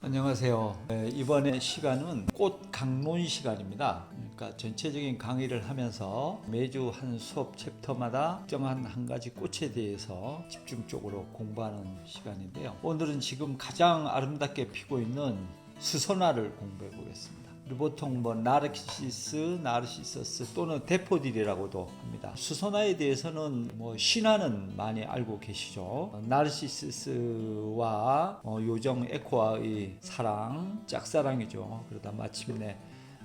안녕하세요. 이번에 시간은 꽃 강론 시간입니다. 그러니까 전체적인 강의를 하면서 매주 한 수업 챕터마다 특정한 한 가지 꽃에 대해서 집중적으로 공부하는 시간인데요. 오늘은 지금 가장 아름답게 피고 있는 수선화를 공부해 보겠습니다. 우리 보통 나르시서스 또는 데포딜이라고도 합니다. 수선화에 대해서는 신화는 많이 알고 계시죠. 나르시시스와 요정 에코와의 사랑, 짝사랑이죠. 그러다 마침내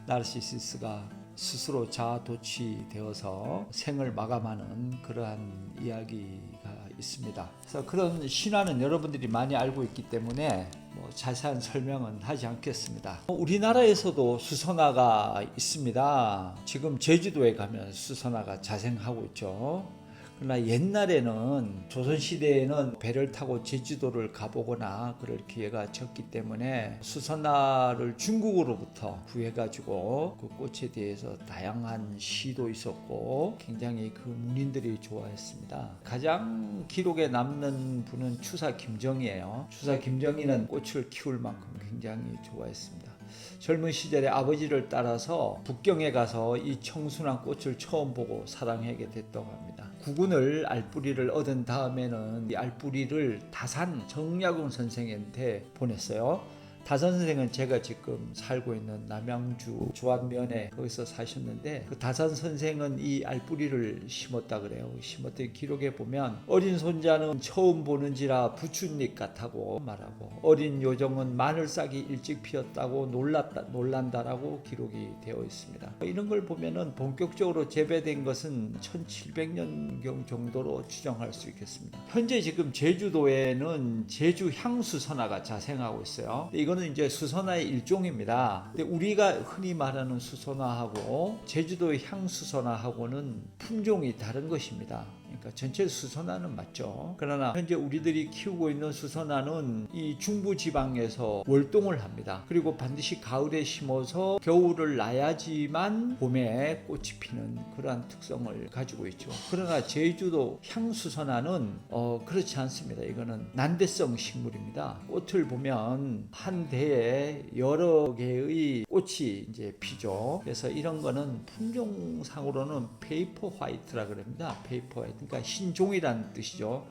나르시시스가 스스로 자아도취되어서 생을 마감하는 그러한 이야기가 있습니다. 그래서 그런 신화는 여러분들이 많이 알고 있기 때문에 자세한 설명은 하지 않겠습니다. 우리나라에서도 수선화가 있습니다. 지금 제주도에 가면 수선화가 자생하고 있죠. 그러나 옛날에는 조선시대에는 배를 타고 제주도를 가보거나 그럴 기회가 적기 때문에 수선화를 중국으로부터 구해가지고 그 꽃에 대해서 다양한 시도 있었고 굉장히 그 문인들이 좋아했습니다. 가장 기록에 남는 분은 추사 김정희예요. 추사 김정희는 꽃을 키울 만큼 굉장히 좋아했습니다. 젊은 시절에 아버지를 따라서 북경에 가서 이 청순한 꽃을 처음 보고 사랑하게 됐다고 합니다. 구근을 알뿌리를 얻은 다음에는 이 알뿌리를 다산 정약용 선생한테 보냈어요. 다산 선생은 제가 지금 살고 있는 남양주 주안면에 거기서 사셨는데 그 다산 선생은 이 알뿌리를 심었다 그래요. 심었던 기록에 보면 어린 손자는 처음 보는지라 부춘잎 같다고 말하고 어린 요정은 마늘싹이 일찍 피었다고 놀란다라고 기록이 되어 있습니다. 이런 걸 보면은 본격적으로 재배된 것은 1700년경 정도로 추정할 수 있겠습니다. 현재 지금 제주도에는 제주 향수선화가 자생하고 있어요. 이거는 이제 수선화의 일종입니다. 근데 우리가 흔히 말하는 수선화하고 제주도의 향수선화하고는 품종이 다른 것입니다. 그러니까 전체 수선화는 맞죠. 그러나 현재 우리들이 키우고 있는 수선화는 이 중부 지방에서 월동을 합니다. 그리고 반드시 가을에 심어서 겨울을 나야지만 봄에 꽃이 피는 그러한 특성을 가지고 있죠. 그러나 제주도 향수선화는 그렇지 않습니다. 이거는 난대성 식물입니다. 꽃을 보면 한 대에 여러 개의 꽃이 이제 피죠. 그래서 이런 거는 품종상으로는 페이퍼 화이트라 그럽니다. 페이퍼 화이트. 그러니까 흰종이라는 뜻이죠.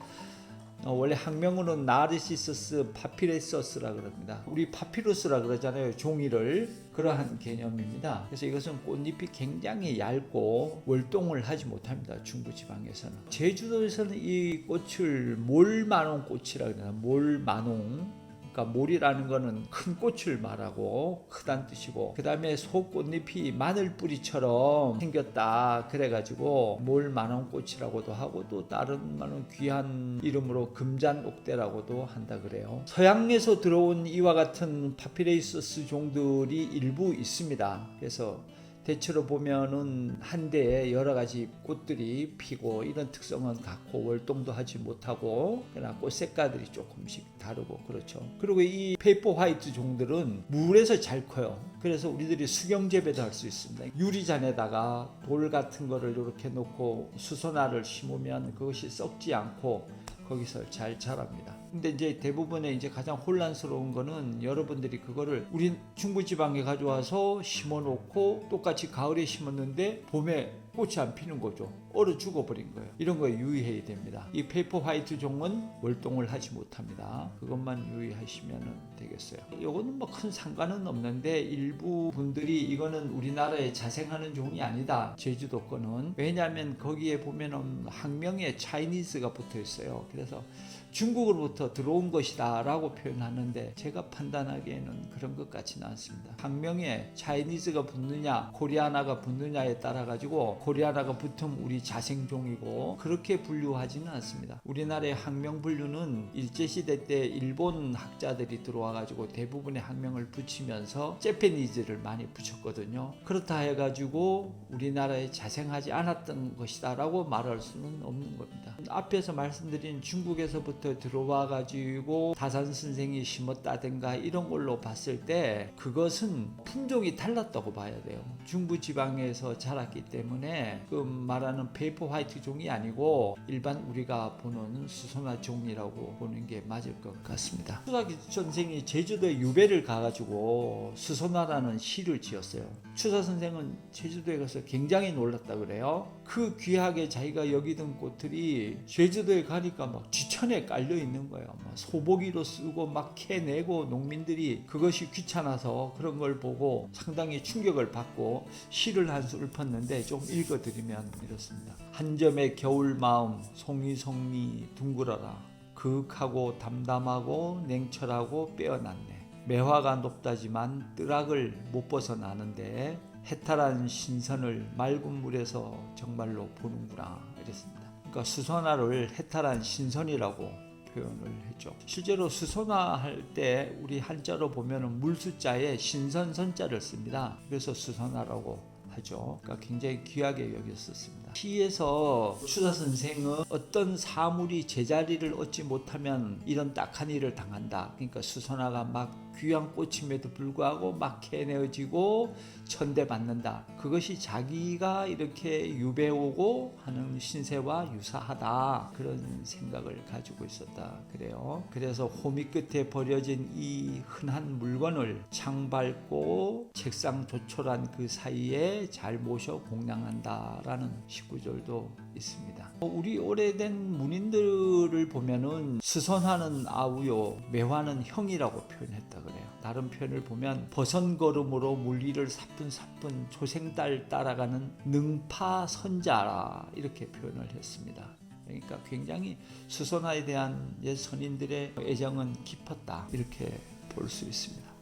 원래 학명으로는 나르시서스 파피레서스라 그럽니다. 우리 파피루스라 그러잖아요. 종이를. 그러한 개념입니다. 그래서 이것은 꽃잎이 굉장히 얇고 월동을 하지 못합니다. 중부지방에서는. 제주도에서는 이 꽃을 몰만홍꽃이라 그러나 몰만홍. 그러니까 몰이라는 거는 큰 꽃을 말하고 크다는 뜻이고 그 다음에 소꽃잎이 마늘뿌리처럼 생겼다 그래가지고 몰만홍꽃이라고도 하고 또 다른 말은 귀한 이름으로 금잔옥대라고도 한다 그래요. 서양에서 들어온 이와 같은 파피레이서스 종들이 일부 있습니다. 그래서 대체로 보면은 한 대에 여러 가지 꽃들이 피고 이런 특성은 갖고 월동도 하지 못하고 그러나 꽃 색깔들이 조금씩 다르고 그렇죠. 그리고 이 페이퍼 화이트 종들은 물에서 잘 커요. 그래서 우리들이 수경 재배도 할 수 있습니다. 유리잔에다가 돌 같은 거를 이렇게 놓고 수선화를 심으면 그것이 썩지 않고 거기서 잘 자랍니다. 근데 이제 대부분의 이제 가장 혼란스러운 거는 여러분들이 그거를 우리 중부지방에 가져와서 심어놓고 똑같이 가을에 심었는데 봄에 꽃이 안 피는 거죠. 얼어 죽어버린 거예요. 이런 거에 유의해야 됩니다. 이 페이퍼 화이트 종은 월동을 하지 못합니다. 그것만 유의하시면 되겠어요. 이거는 큰 상관은 없는데 일부 분들이 이거는 우리나라에 자생하는 종이 아니다. 제주도 거는. 왜냐하면 거기에 보면은 학명에 차이니즈가 붙어 있어요. 그래서 중국으로부터 들어온 것이다 라고 표현하는데 제가 판단하기에는 그런 것 같지는 않습니다. 학명에 차이니즈가 붙느냐 코리아나가 붙느냐에 따라 가지고 코리아나가 붙으면 우리 자생종이고 그렇게 분류하지는 않습니다. 우리나라의 학명 분류는 일제시대 때 일본 학자들이 들어와 가지고 대부분의 학명을 붙이면서 재패니즈를 많이 붙였거든요. 그렇다 해가지고 우리나라에 자생하지 않았던 것이다 라고 말할 수는 없는 겁니다. 앞에서 말씀드린 중국에서부터 들어와 가지고 다산 선생이 심었다든가 이런 걸로 봤을 때 그것은 품종이 달랐다고 봐야 돼요. 중부 지방에서 자랐기 때문에 때문에 그 말하는 페이퍼 화이트 종이 아니고 일반 우리가 보는 수선화 종이라고 보는 게 맞을 것 같습니다. 추사기 선생이 제주도에 유배를 가가지고 수선화라는 시를 지었어요. 추사 선생은 제주도에 가서 굉장히 놀랐다 그래요. 그 귀하게 자기가 여기던 꽃들이 제주도에 가니까 막 지천에 깔려 있는 거예요. 막 소보기로 쓰고 막 캐내고 농민들이 그것이 귀찮아서 그런 걸 보고 상당히 충격을 받고 시를 한 수 읊었는데 좀 읽어드리면 이렇습니다. 한 점의 겨울 마음 송이송이 둥글어라. 그윽하고 담담하고 냉철하고 빼어났네. 매화가 높다지만 뜨락을 못 벗어나는데 해탈한 신선을 맑은 물에서 정말로 보는구나 이랬습니다. 그러니까 수선화를 해탈한 신선이라고 표현을 했죠. 실제로 수선화 할 때 우리 한자로 보면은 물수자에 신선선자를 씁니다. 그래서 수선화라고 하죠. 그러니까 굉장히 귀하게 여겼었습니다. 시에서 추사 선생은 어떤 사물이 제자리를 얻지 못하면 이런 딱한 일을 당한다. 그러니까 수선화가 막 귀한 꽃임에도 불구하고 막 캐내어지고 천대받는다. 그것이 자기가 이렇게 유배 오고 하는 신세와 유사하다. 그런 생각을 가지고 있었다. 그래요. 그래서 호미 끝에 버려진 이 흔한 물건을 창 밟고 책상 조촐한 그 사이에 잘 모셔 공양한다라는 19절도 있습니다. 우리 오래된 문인들을 보면은 수선화는 아우요 매화는 형이라고 표현했다 그래요. 다른 표현을 보면 버선걸음으로 물리를 사뿐사뿐 조생딸 따라가는 능파선자라 이렇게 표현을 했습니다. 그러니까 굉장히 수선화에 대한 옛 선인들의 애정은 깊었다 이렇게 볼 수 있습니다.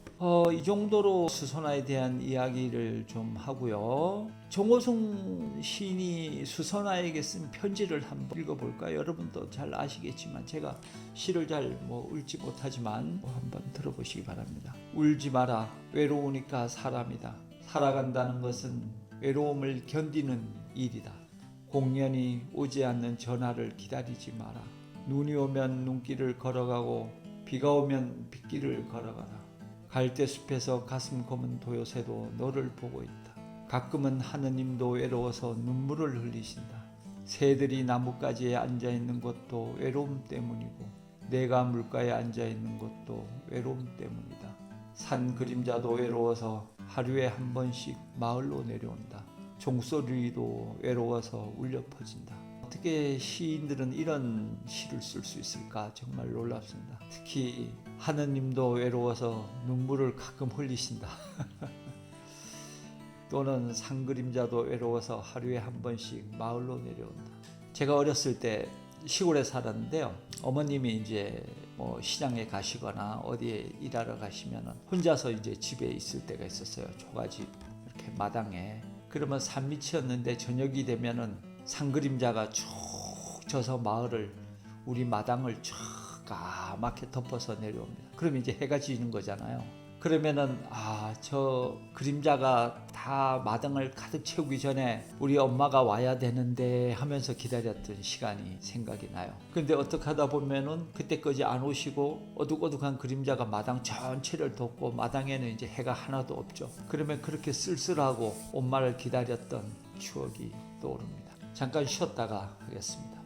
이 정도로 수선화에 대한 이야기를 좀 하고요. 정호성 시인이 수선화에게 쓴 편지를 한번 읽어볼까요? 여러분도 잘 아시겠지만 제가 시를 잘 읽지 못하지만 한번 들어보시기 바랍니다. 울지 마라. 외로우니까 사람이다. 살아간다는 것은 외로움을 견디는 일이다. 공연히 오지 않는 전화를 기다리지 마라. 눈이 오면 눈길을 걸어가고 비가 오면 빗길을 걸어가라. 갈대숲에서 가슴 검은 도요새도 너를 보고 있다. 가끔은 하느님도 외로워서 눈물을 흘리신다. 새들이 나뭇가지에 앉아있는 것도 외로움 때문이고 내가 물가에 앉아있는 것도 외로움 때문이다. 산 그림자도 외로워서 하루에 한 번씩 마을로 내려온다. 종소리도 외로워서 울려 퍼진다. 어떻게 시인들은 이런 시를 쓸 수 있을까 정말 놀랍습니다. 특히 하느님도 외로워서 눈물을 가끔 흘리신다. 또는 산그림자도 외로워서 하루에 한 번씩 마을로 내려온다. 제가 어렸을 때 시골에 살았는데요. 어머님이 이제 시장에 가시거나 어디에 일하러 가시면 혼자서 이제 집에 있을 때가 있었어요. 초가집 이렇게 마당에. 그러면 산밑이었는데 저녁이 되면은 산그림자가 쭉 져서 마을을 우리 마당을 쭉 까맣게 덮어서 내려옵니다. 그럼 이제 해가 지는 거잖아요. 그러면은 저 그림자가 다 마당을 가득 채우기 전에 우리 엄마가 와야 되는데 하면서 기다렸던 시간이 생각이 나요. 근데 어떻게 하다 보면은 그때까지 안 오시고 어둑어둑한 그림자가 마당 전체를 덮고 마당에는 이제 해가 하나도 없죠. 그러면 그렇게 쓸쓸하고 엄마를 기다렸던 추억이 떠오릅니다. 잠깐 쉬었다가 하겠습니다.